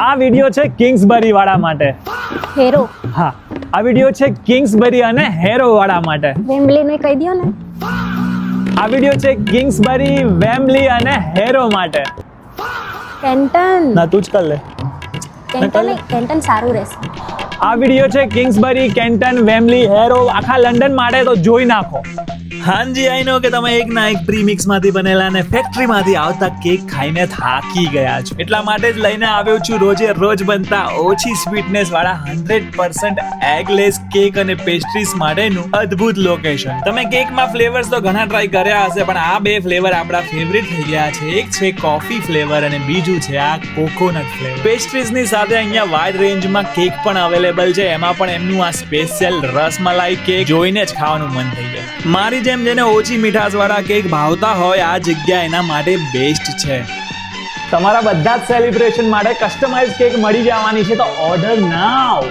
આ વિડિયો છે કિંગ્સબરી વાળા માટે. હેરો હા, આ વિડિયો છે કિંગ્સબરી અને હેરો વાળા માટે. વેમ્બલી ને કહી દો ને. આ વિડિયો છે કિંગ્સબરી, વેમ્બલી અને હેરો માટે. કેન્ટન. ના તું જ કર લે. કેન્ટન સારું રહેશે. આ વિડિયો છે કિંગ્સબરી, કેન્ટન, વેમ્બલી, હેરો આખા લંડન માટે, તો જોઈ નાખો. હાજી, આઈ નો કે તમે એક ના એક પ્રીમિક્સ માંથી બનેલા અને ફેક્ટરી માંથી આવતા કેક ખાઈને થાકી ગયા છો. એટલા માટે જ લઈને આવ્યો છું રોજે રોજ બનતા ઓછી સ્વીટનેસ વાળા 100% એગલેસ કેક અને પેસ્ટ્રીઝ માટેનું અદ્ભુત લોકેશન. તમે કેકમાં ફ્લેવર્સ તો ઘણા ટ્રાય કર્યા હશે, પણ આ બે ફ્લેવર આપણા ફેવરિટ થઈ ગયા છે. એક છે કોફી ફ્લેવર અને બીજું છે આ કોકોનટ ફ્લેવર. પેસ્ટ્રીઝની સાથે અહીંયા વાઇડ રેન્જમાં કેક પણ અવેલેબલ છે. એમાં પણ એમનું આ સ્પેશિયલ રસમલાઈ કેક જોઈને જ ખાવાનું મન થઈ જાય. મારી જેમ જેને ઓછી મીઠાશ વાળા કેક ભાવતા હોય, આ જગ્યા એના માટે બેસ્ટ છે. તમારા બધા જ સેલિબ્રેશન માટે કસ્ટમાઇઝ કેક મળી જવાની છે, તો ઓર્ડર નાઉ.